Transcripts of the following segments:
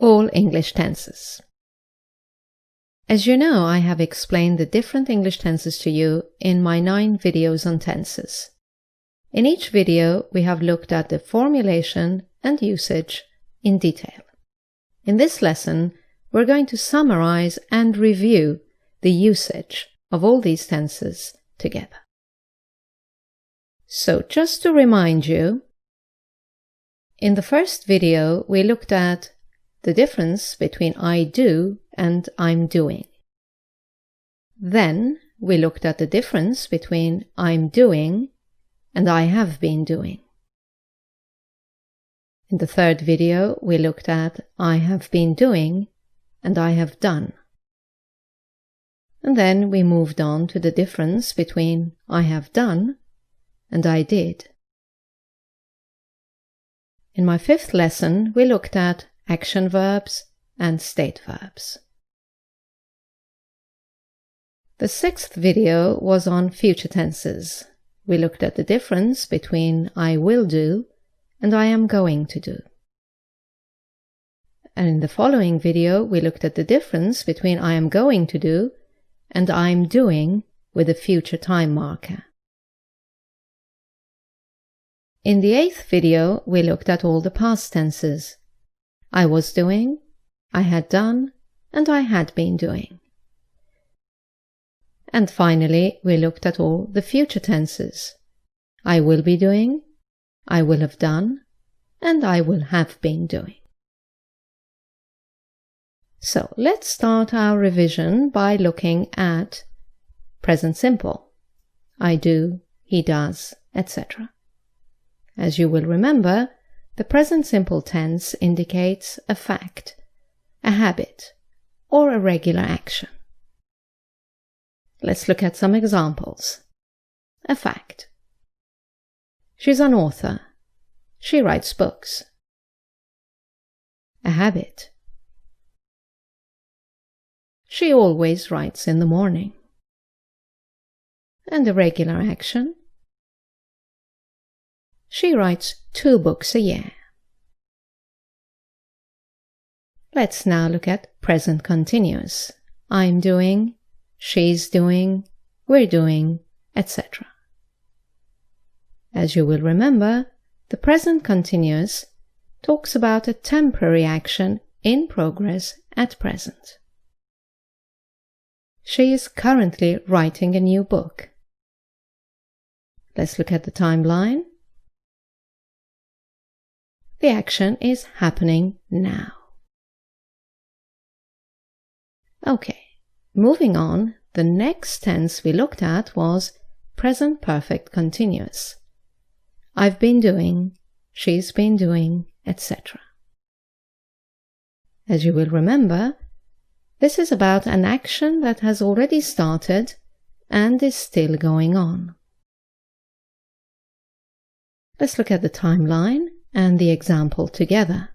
All English tenses. As you know, I have explained the different English tenses to you in my 9 videos on tenses. In each video, we have looked at the formulation and usage in detail. In this lesson, we're going to summarize and review the usage of all these tenses together. So just to remind you, in the first video, we looked at the difference between I do and I'm doing. Then we looked at the difference between I'm doing and I have been doing. In the third video, we looked at I have been doing and I have done. And then we moved on to the difference between I have done and I did. In my 5th lesson, we looked at action verbs and state verbs. The 6th video was on future tenses. We looked at the difference between I will do and I am going to do. And in the following video, we looked at the difference between I am going to do and I'm doing with a future time marker. In the 8th video, we looked at all the past tenses. I was doing, I had done, and I had been doing. And finally, we looked at all the future tenses. I will be doing, I will have done, and I will have been doing. So let's start our revision by looking at present simple. I do, he does, etc. As you will remember, the present simple tense indicates a fact, a habit, or a regular action. Let's look at some examples. A fact. She's an author. She writes books. A habit. She always writes in the morning. And a regular action. She writes 2 books a year. Let's now look at present continuous. I'm doing, she's doing, we're doing, etc. As you will remember, the present continuous talks about a temporary action in progress at present. She is currently writing a new book. Let's look at the timeline. The action is happening now. Okay, moving on, the next tense we looked at was present perfect continuous. I've been doing, she's been doing, etc. As you will remember, this is about an action that has already started and is still going on. Let's look at the timeline and the example together.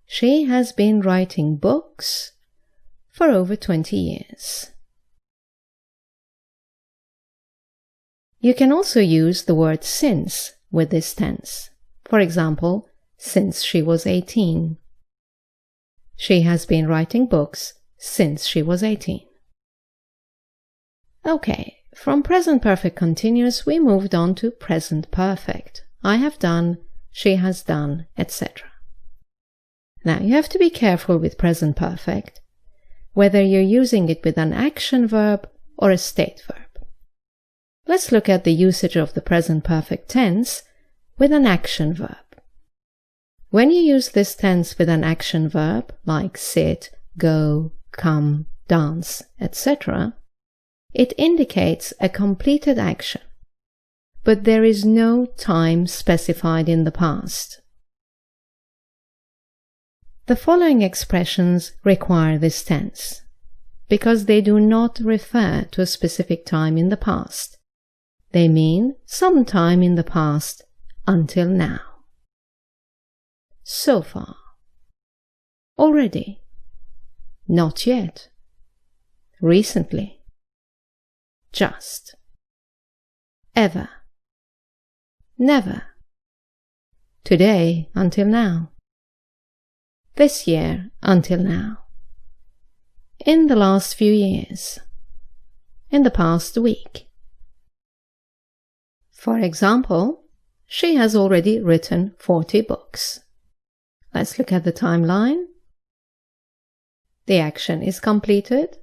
She has been writing books for over 20 years. You can also use the word since with this tense. For example, since she was 18. She has been writing books since she was 18. Okay, from present perfect continuous we moved on to present perfect. I have done, she has done, etc. Now you have to be careful with present perfect, whether you're using it with an action verb or a state verb. Let's look at the usage of the present perfect tense with an action verb. When you use this tense with an action verb, like sit, go, come, dance, etc., it indicates a completed action, but there is no time specified in the past. The following expressions require this tense, because they do not refer to a specific time in the past. They mean some time in the past until now. So far. Already. Not yet. Recently. Just. Ever. Never. Today until now. this year until now, in the last few years, in the past week. For example, she has already written 40 books. Let's look at the timeline. The action is completed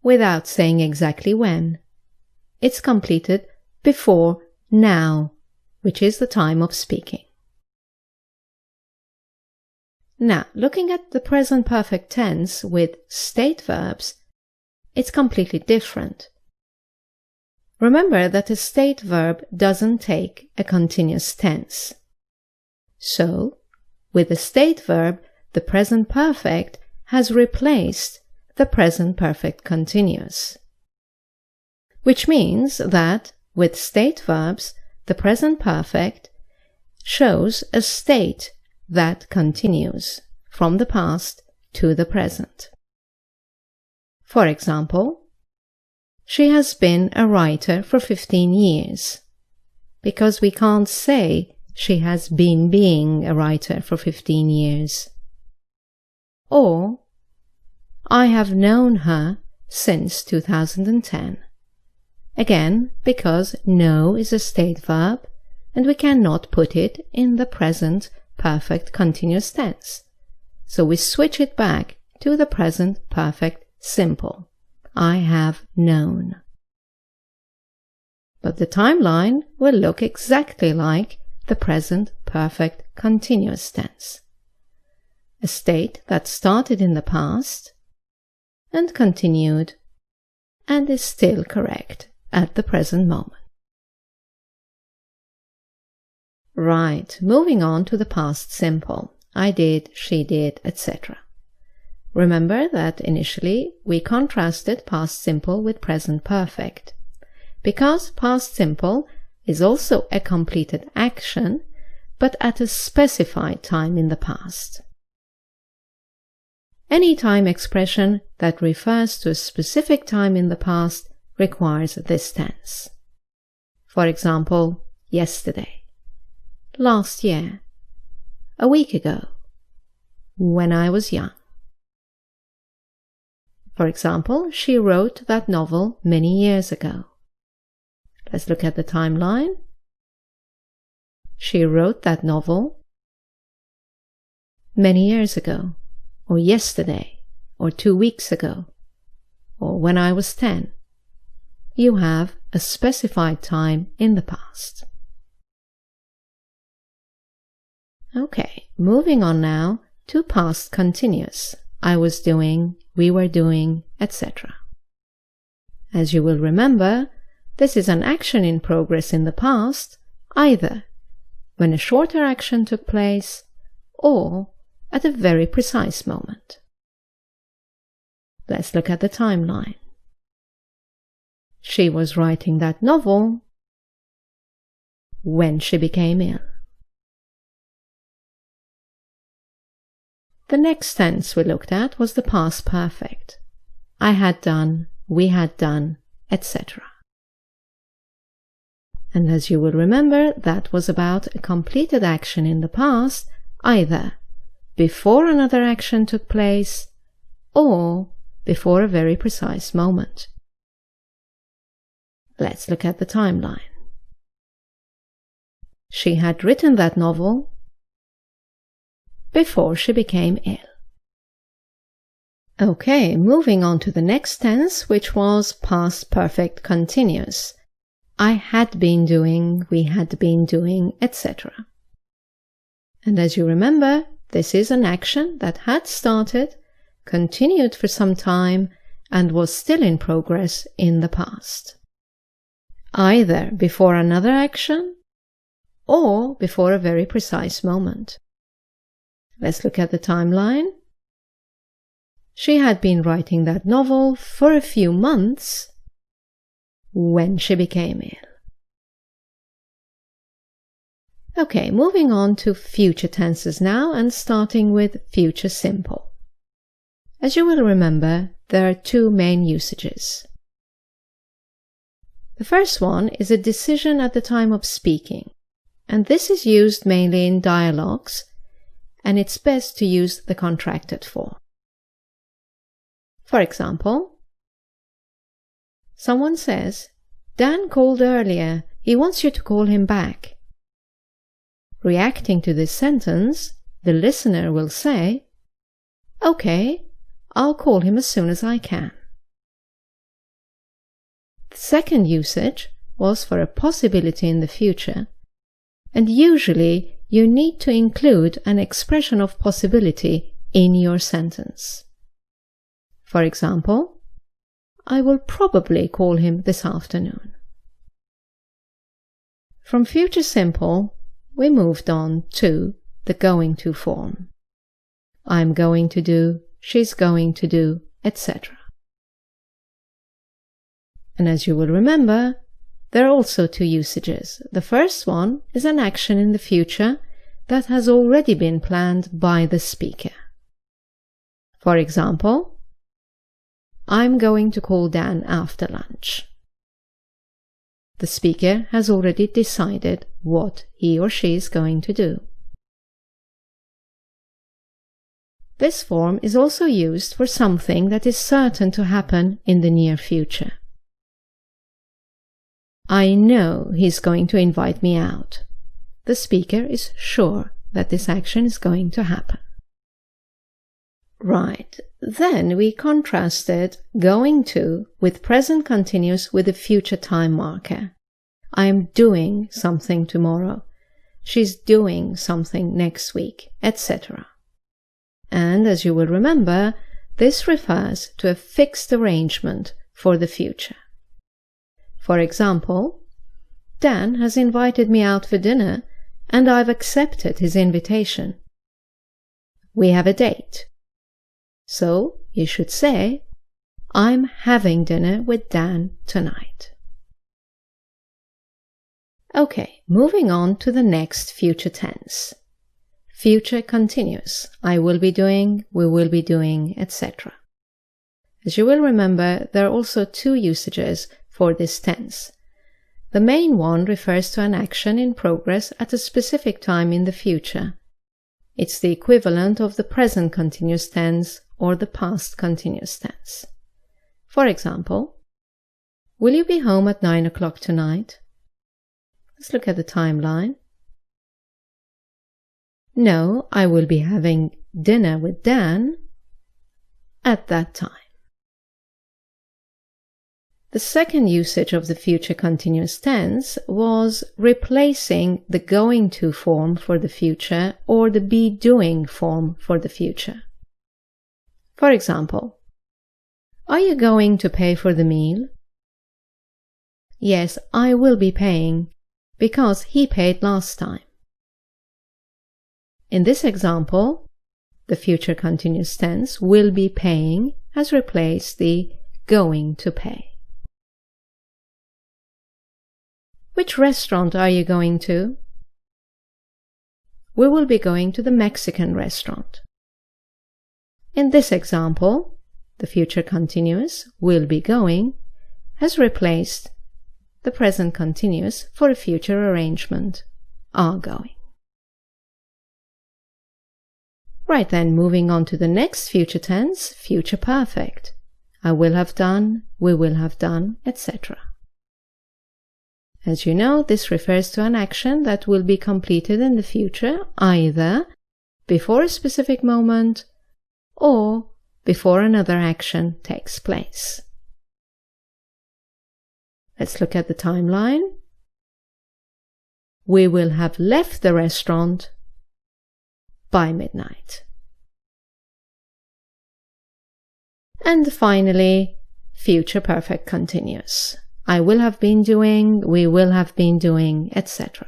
without saying exactly when. It's completed before now, which is the time of speaking. Now, looking at the present perfect tense with state verbs, it's completely different. Remember that a state verb doesn't take a continuous tense. So, with the state verb, the present perfect has replaced the present perfect continuous. Which means that, with state verbs, the present perfect shows a state that continues from the past to the present. For example, she has been a writer for 15 years, because we can't say she has been being a writer for 15 years. Or, I have known her since 2010. Again, because know is a state verb, and we cannot put it in the present perfect continuous tense. So we switch it back to the present perfect simple. I have known. But the timeline will look exactly like the present perfect continuous tense. A state that started in the past and continued and is still correct at the present moment. Right, moving on to the past simple. I did, she did, etc. Remember that initially we contrasted past simple with present perfect, because past simple is also a completed action, but at a specified time in the past. Any time expression that refers to a specific time in the past requires this tense. For example, yesterday, last year, a week ago, when I was young. For example, she wrote that novel many years ago. Let's look at the timeline. She wrote that novel many years ago, or yesterday, or 2 weeks ago, or when I was 10. You have a specified time in the past. Okay, moving on now to past continuous. I was doing, we were doing, etc. As you will remember, this is an action in progress in the past, either when a shorter action took place or at a very precise moment. Let's look at the timeline. She was writing that novel when she became ill. The next tense we looked at was the past perfect. I had done, we had done, etc. And as you will remember, that was about a completed action in the past, either before another action took place or before a very precise moment. Let's look at the timeline. She had written that novel before she became ill. Okay, moving on to the next tense, which was past perfect continuous. I had been doing, we had been doing, etc. And as you remember, this is an action that had started, continued for some time, and was still in progress in the past. Either before another action or before a very precise moment. Let's look at the timeline. She had been writing that novel for a few months when she became ill. Okay, moving on to future tenses now and starting with future simple. As you will remember, there are two main usages. The first one is a decision at the time of speaking, and this is used mainly in dialogues and it's best to use the contracted form. For example, someone says, Dan called earlier. He wants you to call him back. Reacting to this sentence, the listener will say, Okay, I'll call him as soon as I can. The second usage was for a possibility in the future, and usually you need to include an expression of possibility in your sentence. For example, I will probably call him this afternoon. From future simple, we moved on to the going to form. I'm going to do, she's going to do, etc. And as you will remember, there are also two usages. The first one is an action in the future that has already been planned by the speaker. For example, I'm going to call Dan after lunch. The speaker has already decided what he or she is going to do. This form is also used for something that is certain to happen in the near future. I know he's going to invite me out. The speaker is sure that this action is going to happen. Right, then we contrasted going to with present continuous with a future time marker. I am doing something tomorrow. She's doing something next week, etc. And as you will remember, this refers to a fixed arrangement for the future. For example, Dan has invited me out for dinner and I've accepted his invitation. We have a date. So you should say, I'm having dinner with Dan tonight. Okay, moving on to the next future tense. Future continuous. I will be doing, we will be doing, etc. As you will remember, there are also two usages for this tense. The main one refers to an action in progress at a specific time in the future. It's the equivalent of the present continuous tense or the past continuous tense. For example, will you be home at 9 o'clock tonight? Let's look at the timeline. No, I will be having dinner with Dan at that time. The second usage of the future continuous tense was replacing the going to form for the future or the be doing form for the future. For example, are you going to pay for the meal? Yes, I will be paying because he paid last time. In this example, the future continuous tense will be paying has replaced the going to pay. Which restaurant are you going to? We will be going to the Mexican restaurant. In this example, the future continuous will be going has replaced the present continuous for a future arrangement, are going. Right then, moving on to the next future tense, future perfect. I will have done, we will have done, etc. As you know, this refers to an action that will be completed in the future, either before a specific moment or before another action takes place. Let's look at the timeline. We will have left the restaurant by midnight. And finally, future perfect continuous. I will have been doing, we will have been doing, etc.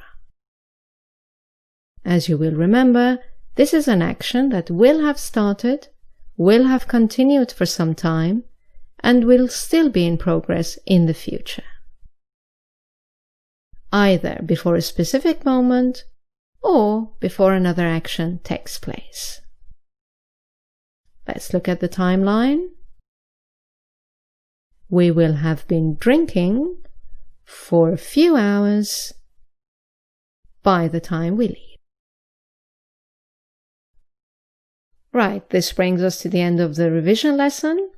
As you will remember, this is an action that will have started, will have continued for some time, and will still be in progress in the future. Either before a specific moment or before another action takes place. Let's look at the timeline. We will have been drinking for a few hours by the time we leave. Right, this brings us to the end of the revision lesson.